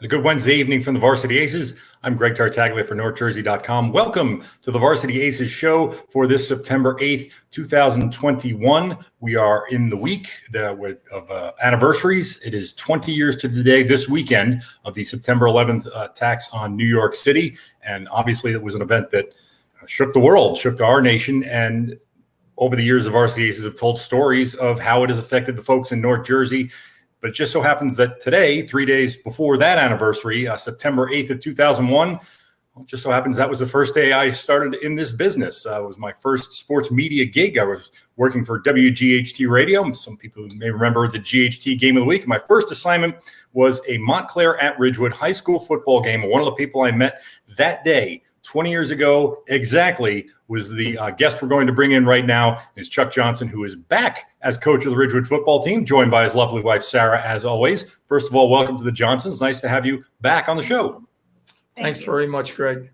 A good Wednesday evening from the Varsity Aces. I'm Greg Tartaglia for NorthJersey.com. Welcome to the Varsity Aces Show for this September 8th, 2021. We are in the week of anniversaries. It is 20 years to the day this weekend of the September 11th attacks on New York City. And obviously it was an event that shook the world, shook our nation. And over the years, the Varsity Aces have told stories of how it has affected the folks in North Jersey. But it just so happens that today, 3 days before that anniversary, September 8th of 2001, just so happens that was the first day I started in this business. It was my first sports media gig. I was working for WGHT Radio. Some people may remember the GHT Game of the Week. My first assignment was a Montclair at Ridgewood high school football game. And one of the people I met that day, 20 years ago exactly, was the guest we're going to bring in right now is Chuck Johnson, who is back as coach of the Ridgewood football team, joined by his lovely wife, Sarah, as always. First of all, welcome to the Johnsons. Nice to have you back on the show. Thanks very much, Greg.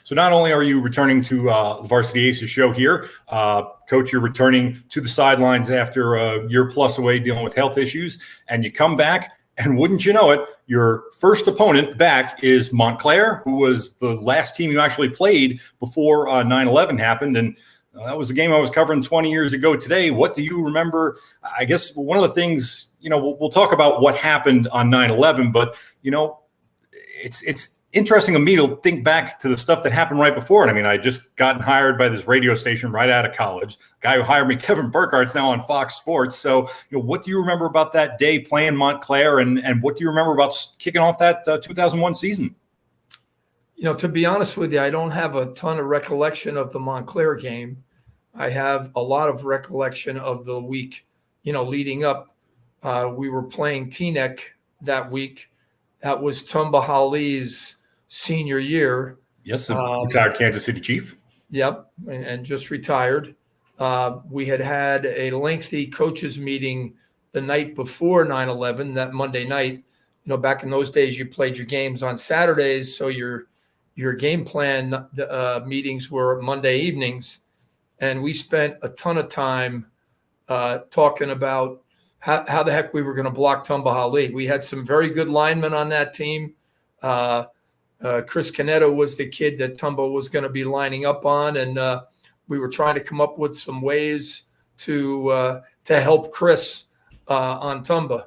So not only are you returning to the Varsity Aces show here, Coach, you're returning to the sidelines after a year plus away dealing with health issues, and you come back. And wouldn't you know it, your first opponent back is Montclair, who was the last team you actually played before 9/11 happened. And that was a game I was covering 20 years ago today. What do you remember? I guess one of the things, we'll talk about what happened on 9/11, but, it's interesting to me to think back to the stuff that happened right before it. I mean, I just gotten hired by this radio station right out of college. Guy who hired me, Kevin Burkhart's now on Fox Sports. So, what do you remember about that day playing Montclair, and what do you remember about kicking off that 2001 season? To be honest with you, I don't have a ton of recollection of the Montclair game. I have a lot of recollection of the week, leading up. We were playing Teaneck that week. That was Tumba Hali's senior year. Yes, retired Kansas City Chief. Yep, and just retired. We had a lengthy coaches meeting the night before 9/11, that Monday night. Back in those days, you played your games on Saturdays, so your game plan meetings were Monday evenings. And we spent a ton of time talking about how the heck we were going to block Tumba Hali. We had some very good linemen on that team. Chris Canetto was the kid that Tumba was going to be lining up on, and we were trying to come up with some ways to help Chris on Tumba.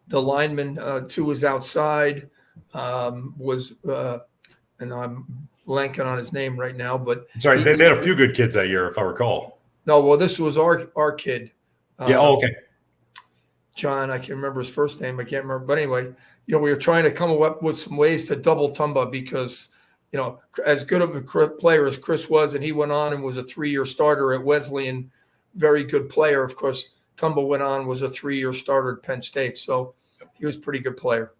The lineman to his outside was, and I'm blanking on his name right now, but sorry, they had a few good kids that year, if I recall. No, well, this was our kid. Yeah. Okay. John, I can't remember his first name. I can't remember. But anyway, we were trying to come up with some ways to double Tumba because, as good of a player as Chris was, and he went on and was a 3-year starter at Wesleyan, very good player. Of course, Tumba went on, was a 3-year starter at Penn State. So he was a pretty good player.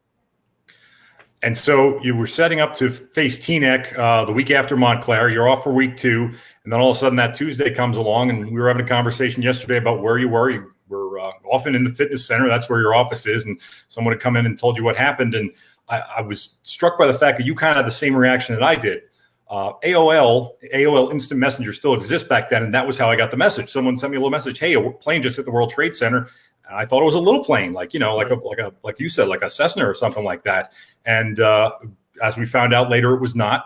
And so you were setting up to face Teaneck the week after Montclair. You're off for week 2. And then all of a sudden that Tuesday comes along, and we were having a conversation yesterday about where you were. You were often in the fitness center. That's where your office is. And someone had come in and told you what happened. And I was struck by the fact that you kind of had the same reaction that I did. AOL Instant Messenger still exists back then. And that was how I got the message. Someone sent me a little message. Hey, a plane just hit the World Trade Center. And I thought it was a little plane, like you said, like a Cessna or something like that. And as we found out later, it was not.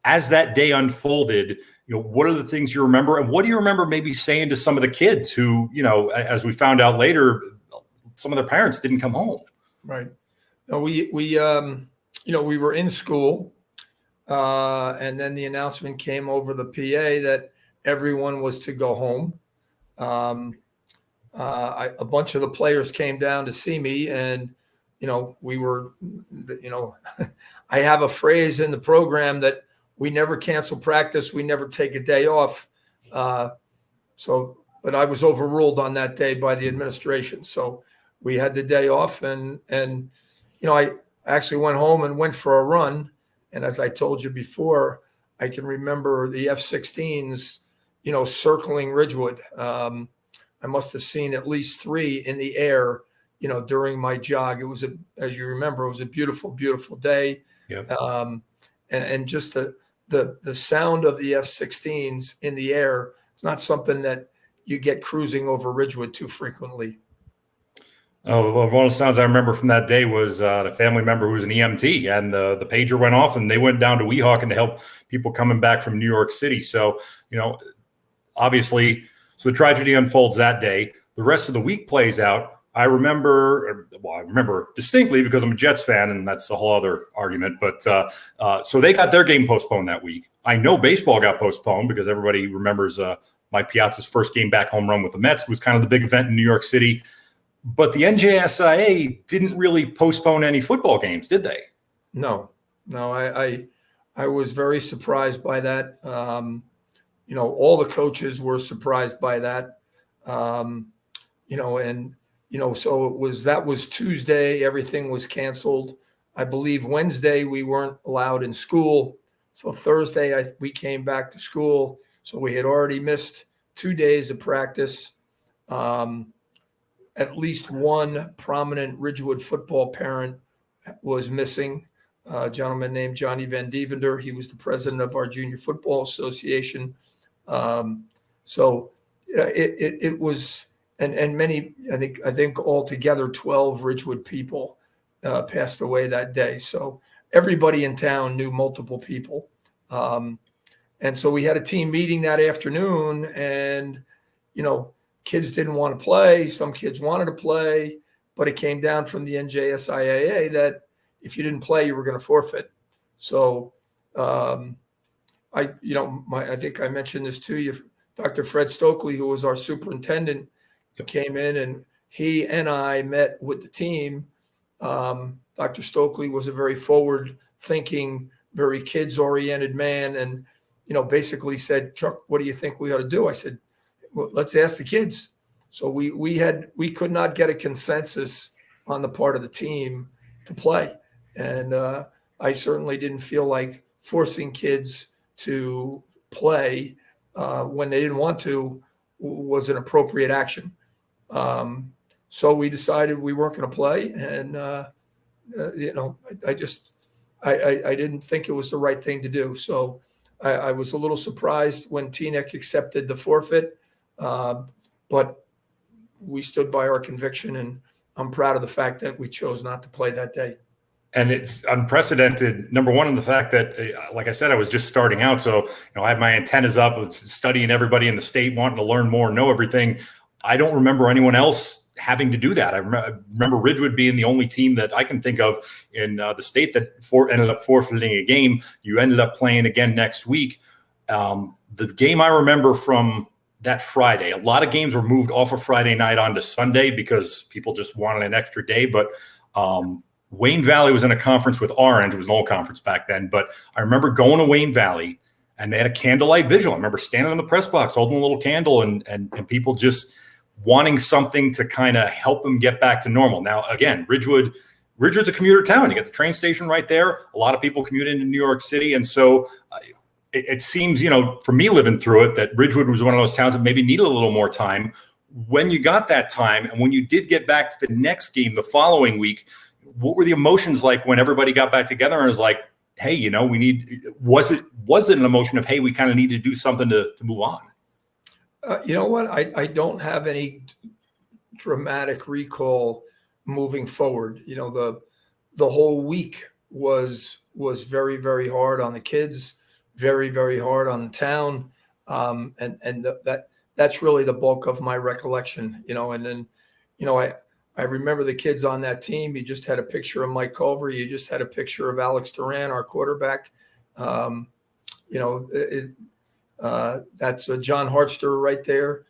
As that day unfolded, what are the things you remember? And what do you remember maybe saying to some of the kids who, as we found out later, some of their parents didn't come home? Right. No, we were in school, and then the announcement came over the PA that everyone was to go home. A bunch of the players came down to see me, and, we were, I have a phrase in the program that we never cancel practice. We never take a day off. But I was overruled on that day by the administration. So we had the day off, and I actually went home and went for a run. And as I told you before, I can remember the F-16s, circling Ridgewood. I must have seen at least 3 in the air, during my jog. It was as you remember, it was a beautiful, beautiful day. Yep. And just the sound of the F-16s in the air. It's not something that you get cruising over Ridgewood too frequently. Oh, well, one of the sounds I remember from that day was the family member who was an EMT, and the pager went off, and they went down to Weehawken to help people coming back from New York City. So, obviously, so the tragedy unfolds that day. The rest of the week plays out. I remember distinctly because I'm a Jets fan, and that's a whole other argument. But so they got their game postponed that week. I know baseball got postponed because everybody remembers Mike Piazza's first game back home run with the Mets. It was kind of the big event in New York City. But the NJSIA didn't really postpone any football games, did they? No. I was very surprised by that. All the coaches were surprised by that. So that was Tuesday. Everything was canceled. I believe Wednesday we weren't allowed in school. So Thursday we came back to school. So we had already missed 2 days of practice. At least one prominent Ridgewood football parent was missing, a gentleman named Johnny Van Devender. He was the president of our Junior Football Association. It was, and many, I think altogether 12 Ridgewood people passed away that day. So everybody in town knew multiple people. And so we had a team meeting that afternoon, and, kids didn't want to play. Some kids wanted to play, but it came down from the NJSIAA that if you didn't play, you were going to forfeit. So I think I mentioned this to you. Dr. Fred Stokely, who was our superintendent, came in, and he and I met with the team. Dr. Stokely was a very forward-thinking, very kids-oriented man, and basically said, "Chuck, what do you think we ought to do?" I said, well, let's ask the kids. So we could not get a consensus on the part of the team to play. And I certainly didn't feel like forcing kids to play when they didn't want to was an appropriate action. So we decided we weren't going to play. And, I didn't think it was the right thing to do. So I was a little surprised when Teaneck accepted the forfeit. But we stood by our conviction, and I'm proud of the fact that we chose not to play that day. And it's unprecedented, number one, in the fact that, like I said, I was just starting out. So, I had my antennas up, I was studying everybody in the state, wanting to learn more, know everything. I don't remember anyone else having to do that. I remember Ridgewood being the only team that I can think of in the state that ended up forfeiting a game. You ended up playing again next week. The game I remember from that Friday, a lot of games were moved off of Friday night onto Sunday because people just wanted an extra day. But Wayne Valley was in a conference with Orange. It was an old conference back then. But I remember going to Wayne Valley, and they had a candlelight vigil. I remember standing in the press box holding a little candle, and people just wanting something to kind of help them get back to normal. Now, again, Ridgewood's a commuter town. You got the train station right there. A lot of people commute into New York City. And so it seems, for me living through it, that Ridgewood was one of those towns that maybe needed a little more time. When you got that time, and when you did get back to the next game the following week, what were the emotions like when everybody got back together and was like, hey, was it an emotion of, hey, we kind of need to do something to move on? You know what? I don't have any dramatic recall moving forward. The whole week was very, very hard on the kids, very, very hard on the town. And that's really the bulk of my recollection, and then, I remember the kids on that team. You just had a picture of Mike Culver. You just had a picture of Alex Duran, our quarterback. That's John Hartster right there.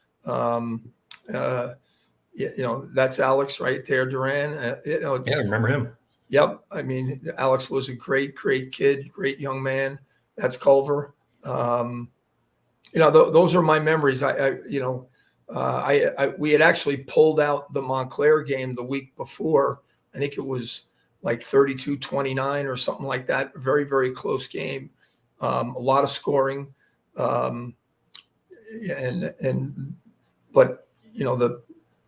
That's Alex right there, Duran. Yeah, I remember him. Yep. I mean, Alex was a great, great kid, great young man. That's Culver. Those are my memories. We had actually pulled out the Montclair game the week before. I think it was like 32-29 or something like that. A very, very close game. A lot of scoring. But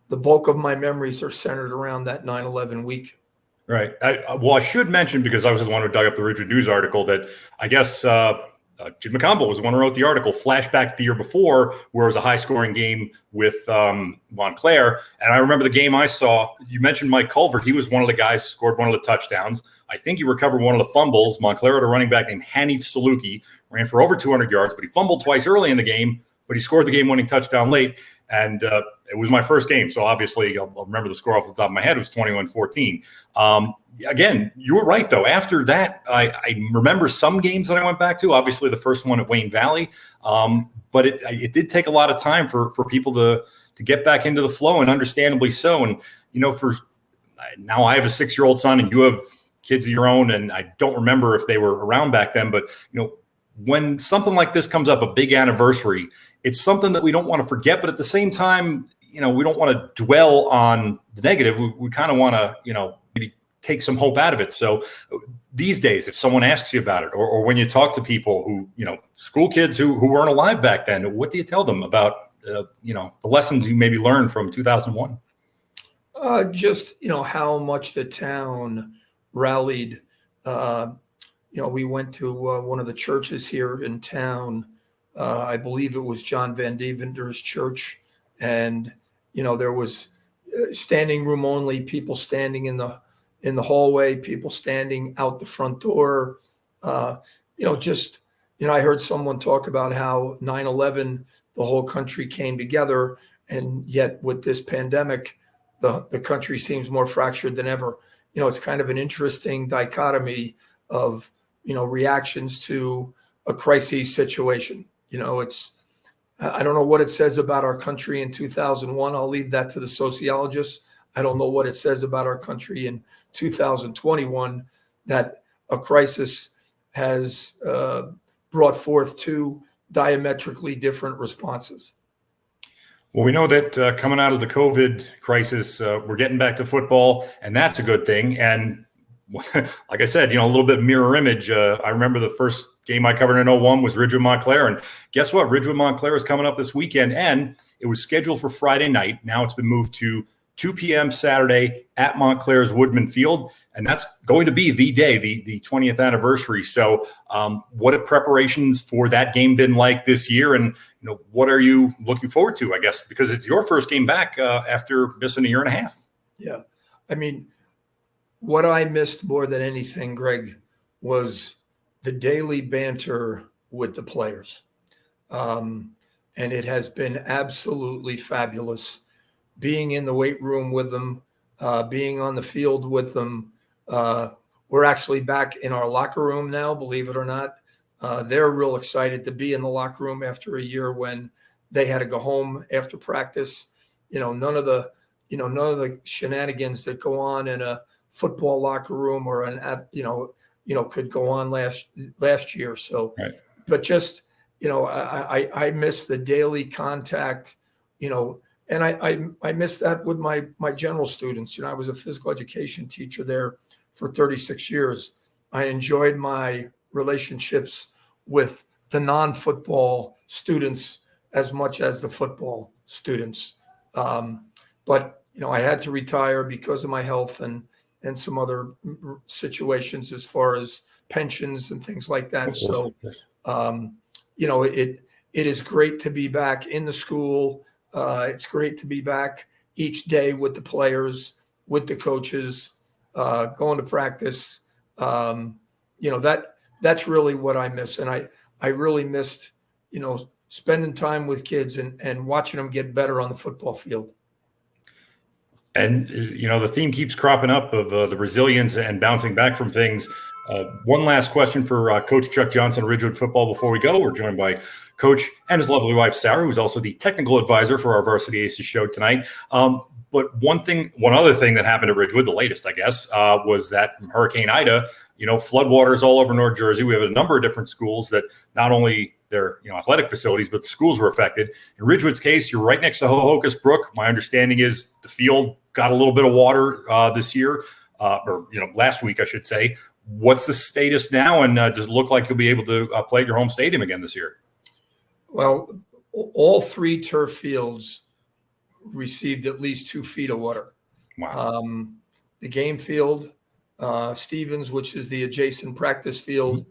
the bulk of my memories are centered around that 9/11 week. Right. I should mention, because I was the one who dug up the Ridgewood News article, that I guess Jim McConville was the one who wrote the article, flashback to the year before, where it was a high-scoring game with Montclair. And I remember the game I saw. You mentioned Mike Culvert. He was one of the guys who scored one of the touchdowns. I think he recovered one of the fumbles. Montclair had a running back named Hanif Saluki, ran for over 200 yards, but he fumbled twice early in the game, but he scored the game-winning touchdown late. And it was my first game, so obviously I'll remember the score off the top of my head. It was 21-14. Again, you were right, though. After that, I remember some games that I went back to, obviously the first one at Wayne Valley. But it did take a lot of time for people to get back into the flow, and understandably so. And, for now I have a 6-year-old son and you have kids of your own, and I don't remember if they were around back then, but, when something like this comes up, a big anniversary, it's something that we don't want to forget, but at the same time, we don't want to dwell on the negative. We kind of want to, maybe take some hope out of it. So these days, if someone asks you about it, or when you talk to people who, school kids who weren't alive back then, what do you tell them about, the lessons you maybe learned from 2001? Just, how much the town rallied. We went to one of the churches here in town. I believe it was John Van Devender's church. And, there was standing room only, people standing in the hallway, people standing out the front door. I heard someone talk about how 9/11, the whole country came together. And yet with this pandemic, the country seems more fractured than ever. It's kind of an interesting dichotomy of, reactions to a crisis situation. I don't know what it says about our country in 2001. I'll leave that to the sociologists. I don't know what it says about our country in 2021, that a crisis has brought forth two diametrically different responses. Well, we know that coming out of the COVID crisis, we're getting back to football, and that's a good thing. And like I said, a little bit mirror image. I remember the first game I covered in 01 was Ridgewood Montclair. And guess what? Ridgewood Montclair is coming up this weekend, and it was scheduled for Friday night. Now it's been moved to 2 p.m. Saturday at Montclair's Woodman Field. And that's going to be the day, the 20th anniversary. So what have preparations for that game been like this year? And, what are you looking forward to, I guess, because it's your first game back after missing a year and a half? Yeah. What I missed more than anything, Greg, was the daily banter with the players. And it has been absolutely fabulous being in the weight room with them, being on the field with them. We're actually back in our locker room now, believe it or not. They're real excited to be in the locker room after a year when they had to go home after practice. None of the shenanigans that go on in a football locker room or could go on last year. So, right. But just, I miss the daily contact, and I miss that with my general students. I was a physical education teacher there for 36 years. I enjoyed my relationships with the non-football students as much as the football students. But, I had to retire because of my health and some other situations as far as pensions and things like that. So, it is great to be back in the school. It's great to be back each day with the players, with the coaches, going to practice. That's really what I miss. And I really missed, spending time with kids and watching them get better on the football field. And, the theme keeps cropping up of the resilience and bouncing back from things. One last question for Coach Chuck Johnson of Ridgewood football before we go. We're joined by Coach and his lovely wife, Sarah, who's also the technical advisor for our Varsity Aces show tonight. But one other thing that happened at Ridgewood, the latest, I guess, was that from Hurricane Ida, floodwaters all over North Jersey. We have a number of different schools that not only their athletic facilities, but the schools were affected. In Ridgewood's case, you're right next to Hohokus Brook. My understanding is the field got a little bit of water this year, or last week, I should say. What's the status now, and does it look like you'll be able to play at your home stadium again this year? Well, all three turf fields received at least 2 feet of water. Wow. The game field, Stevens, which is the adjacent practice field,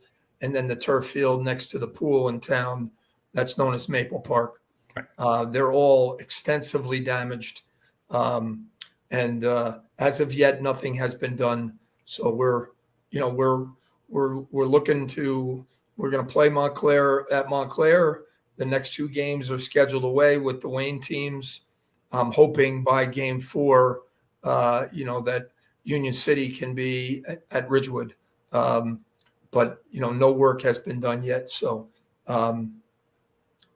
and then the turf field next to the pool in town that's known as Maple Park. Right. They're all extensively damaged. And as of yet, nothing has been done. So we're looking to, we're going to play Montclair at Montclair. The next 2 games are scheduled away with the Wayne teams. I'm hoping by game 4, that Union City can be at Ridgewood. But no work has been done yet. So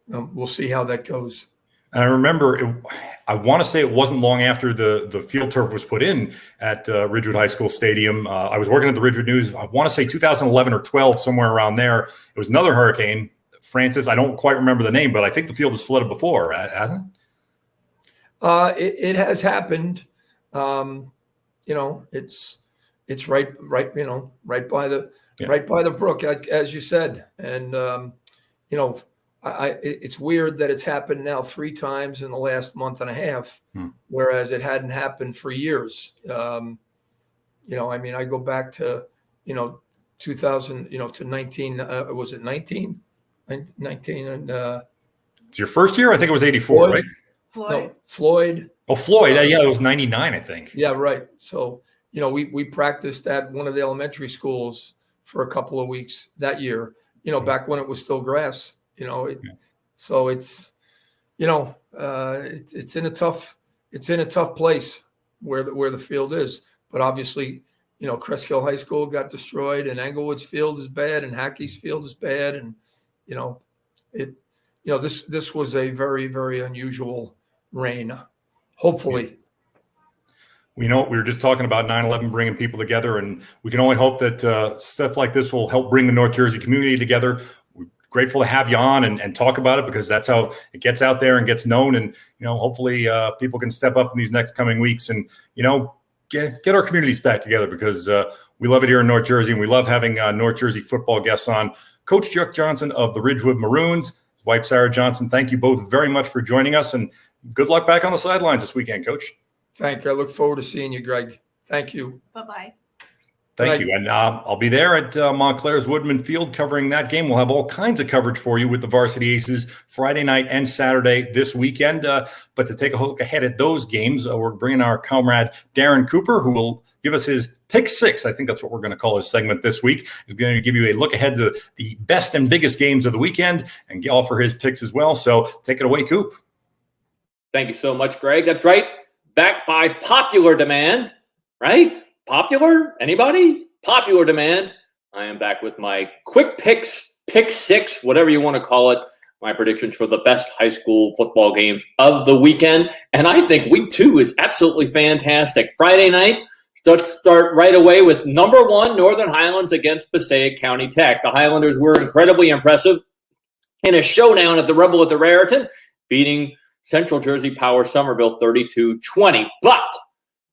we'll see how that goes. And I remember, I want to say it wasn't long after the field turf was put in at Ridgewood High School Stadium. I was working at the Ridgewood News. I want to say 2011 or 12, somewhere around there. It was another hurricane, Francis. I don't quite remember the name, but I think the field has flooded before, hasn't it? It has happened. It's right by the brook, as you said. And, it's weird that it's happened now 3 times in the last month and a half, whereas it hadn't happened for years. I go back to, 2000, to 19, was it 19? 19 and your first year, I think it was 84, Floyd, right? No, Floyd. Oh, Floyd. Yeah, it was 99, I think. Yeah, right. So, we practiced at one of the elementary schools for a couple of weeks that year, back when it was still grass, So it's, it's in a tough place where the field is. But obviously, Cresskill High School got destroyed, and Englewood's field is bad, and Hackey's field is bad. And, this was a very, very unusual rain. Hopefully. We were just talking about 9/11 bringing people together, and we can only hope that stuff like this will help bring the North Jersey community together. We're grateful to have you on and talk about it, because that's how it gets out there and gets known. And, hopefully people can step up in these next coming weeks and, get our communities back together, because we love it here in North Jersey, and we love having North Jersey football guests on. Coach Chuck Johnson of the Ridgewood Maroons, his wife Sarah Johnson, thank you both very much for joining us, and good luck back on the sidelines this weekend, Coach. Thank you. I look forward to seeing you, Greg. Thank you. Bye-bye. Thank you. And I'll be there at Montclair's Woodman Field covering that game. We'll have all kinds of coverage for you with the Varsity Aces Friday night and Saturday this weekend. But to take a look ahead at those games, we're bringing our comrade Darren Cooper, who will give us his Pick 6. I think that's what we're going to call his segment this week. He's going to give you a look ahead to the best and biggest games of the weekend and offer his picks as well. So take it away, Coop. Thank you so much, Greg. That's right. Back by popular demand, right? Popular? Anybody? Popular demand. I am back with my quick picks, Pick 6, whatever you want to call it. My predictions for the best high school football games of the weekend. And I think week 2 is absolutely fantastic. Friday night, start right away with number 1, Northern Highlands against Passaic County Tech. The Highlanders were incredibly impressive in a showdown at the Rebel at the Raritan, beating Central Jersey Power Somerville 32-20. But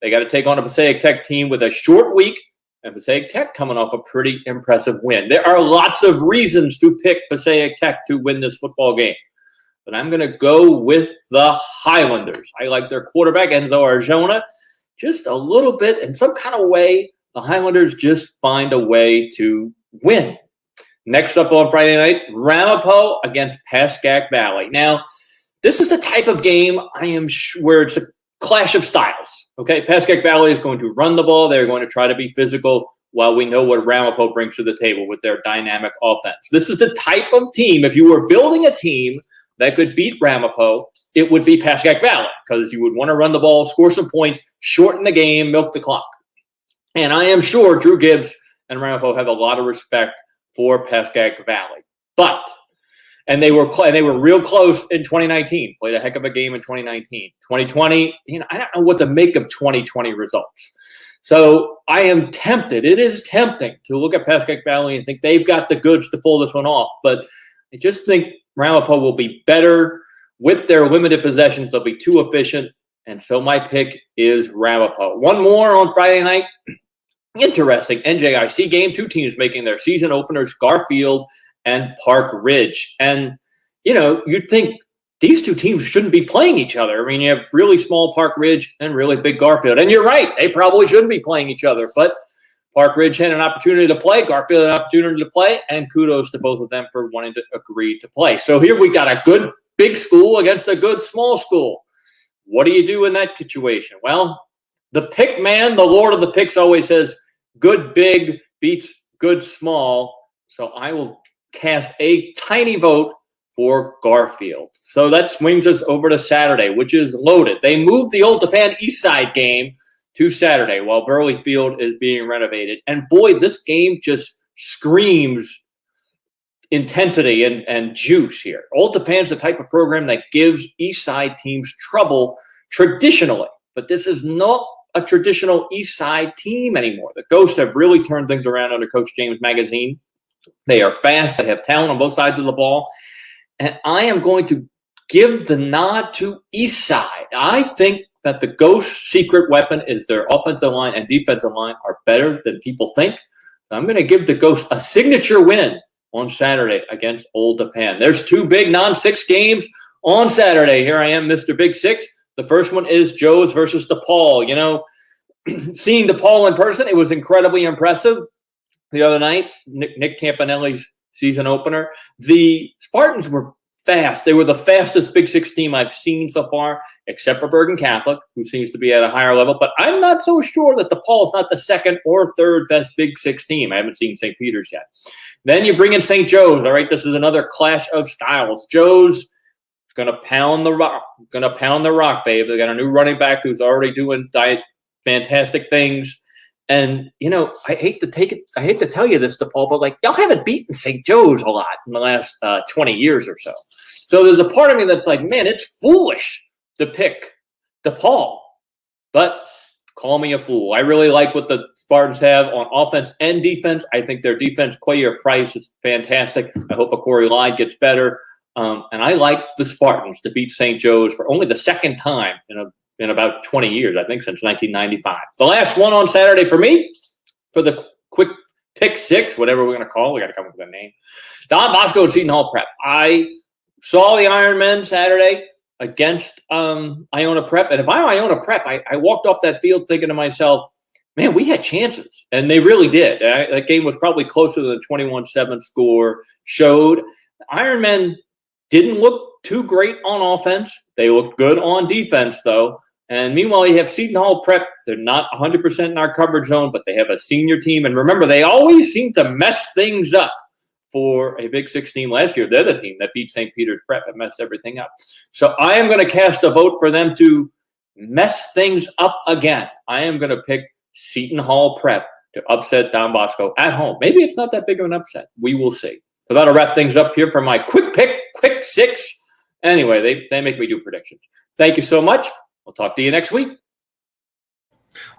they got to take on a Passaic Tech team with a short week, and Passaic Tech coming off a pretty impressive win. There are lots of reasons to pick Passaic Tech to win this football game, but I'm going to go with the Highlanders. I like their quarterback, Enzo Arjona, just a little bit. In some kind of way, the Highlanders just find a way to win. Next up on Friday night, Ramapo against Pascack Valley. Now, this is the type of game where it's a clash of styles. Okay, Pascack Valley is going to run the ball. They're going to try to be physical, while we know what Ramapo brings to the table with their dynamic offense. This is the type of team, if you were building a team that could beat Ramapo, it would be Pascack Valley, because you would want to run the ball, score some points, shorten the game, milk the clock. And I am sure Drew Gibbs and Ramapo have a lot of respect for Pascack Valley. And they were real close in 2019. Played a heck of a game in 2019. 2020, I don't know what to make of 2020 results. So I am tempted. It is tempting to look at Pascack Valley and think they've got the goods to pull this one off. But I just think Ramapo will be better with their limited possessions. They'll be too efficient. And so my pick is Ramapo. One more on Friday night. Interesting NJIC game. 2 teams making their season openers, Garfield and Park Ridge. And, you'd think these 2 teams shouldn't be playing each other. I mean, you have really small Park Ridge and really big Garfield. And you're right, they probably shouldn't be playing each other. But Park Ridge had an opportunity to play. Garfield had an opportunity to play. And kudos to both of them for wanting to agree to play. So here we got a good big school against a good small school. What do you do in that situation? Well, the pick man, the Lord of the Picks, always says good big beats good small. So I will cast a tiny vote for Garfield. So that swings us over to Saturday, which is loaded. They moved the Old Tappan East Side game to Saturday while Burley Field is being renovated. And boy, this game just screams intensity and juice here. Old Tappan's the type of program that gives East Side teams trouble traditionally, but this is not a traditional East Side team anymore. The Ghosts have really turned things around under Coach James Magazine. They are fast. They have talent on both sides of the ball. And I am going to give the nod to East Side. I think that the Ghosts' secret weapon is their offensive line and defensive line are better than people think. I'm going to give the Ghosts a signature win on Saturday against Old Tappan. There's two big non-6 games on Saturday. Here I am, Mr. Big Six. The first one is Joe's versus DePaul. You know, seeing DePaul in person, it was incredibly impressive. The other night, Nick Campanelli's season opener, the Spartans were fast. They were the fastest Big Six team I've seen so far, except for Bergen Catholic, who seems to be at a higher level. But I'm not so sure that DePaul is not the second or third best Big Six team. I haven't seen St. Peter's yet. Then you bring in St. Joe's. All right, this is another clash of styles. Joe's going to pound the rock. Going to pound the rock, babe. They got a new running back who's already doing fantastic things. And, you know, I hate to tell you this, DePaul, but like y'all haven't beaten St. Joe's a lot in the last 20 years or so. So there's a part of me that's like, man, it's foolish to pick DePaul. But call me a fool. I really like what the Spartans have on offense and defense. I think their defense, Quayer Price, is fantastic. I hope a Corey Lyde gets better. And I like the Spartans to beat St. Joe's for only the second time in about 20 years, I think, since 1995. The last one on Saturday for me, for the quick pick six, whatever we're going to call it. We got to come up with a name. Don Bosco and Seton Hall Prep. I saw the Iron Men Saturday against Iona Prep. And if I'm Iona Prep, I walked off that field thinking to myself, man, we had chances. And they really did. That game was probably closer than the 21-7 score showed. Iron Men didn't look too great on offense. They looked good on defense, though. And meanwhile, you have Seton Hall Prep. They're not 100% in our coverage zone, but they have a senior team. And remember, they always seem to mess things up for a Big Six team. Last year, they're the team that beat St. Peter's Prep and messed everything up. So I am going to cast a vote for them to mess things up again. I am going to pick Seton Hall Prep to upset Don Bosco at home. Maybe it's not that big of an upset. We will see. So that'll wrap things up here for my quick six. Anyway, they make me do predictions. Thank you so much. We'll talk to you next week.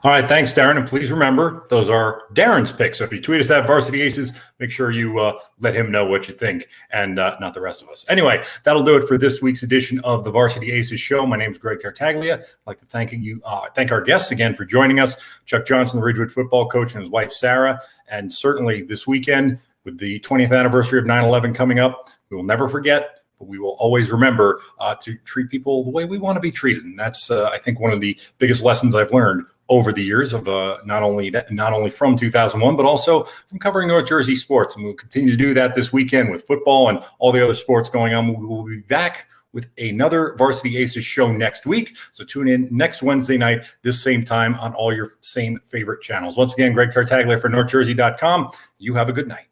All right. Thanks, Darren. And please remember, those are Darren's picks. So if you tweet us at Varsity Aces, make sure you let him know what you think and not the rest of us. Anyway, that'll do it for this week's edition of the Varsity Aces Show. My name is Greg Tartaglia. I'd like to thank our guests again for joining us, Chuck Johnson, the Ridgewood football coach, and his wife, Sarah. And certainly this weekend, with the 20th anniversary of 9/11 coming up, we will never forget. But we will always remember to treat people the way we want to be treated. And that's, I think, one of the biggest lessons I've learned over the years of not only from 2001, but also from covering North Jersey sports. And we'll continue to do that this weekend with football and all the other sports going on. We will be back with another Varsity Aces show next week. So tune in next Wednesday night, this same time on all your same favorite channels. Once again, Greg Tartaglia for NorthJersey.com. You have a good night.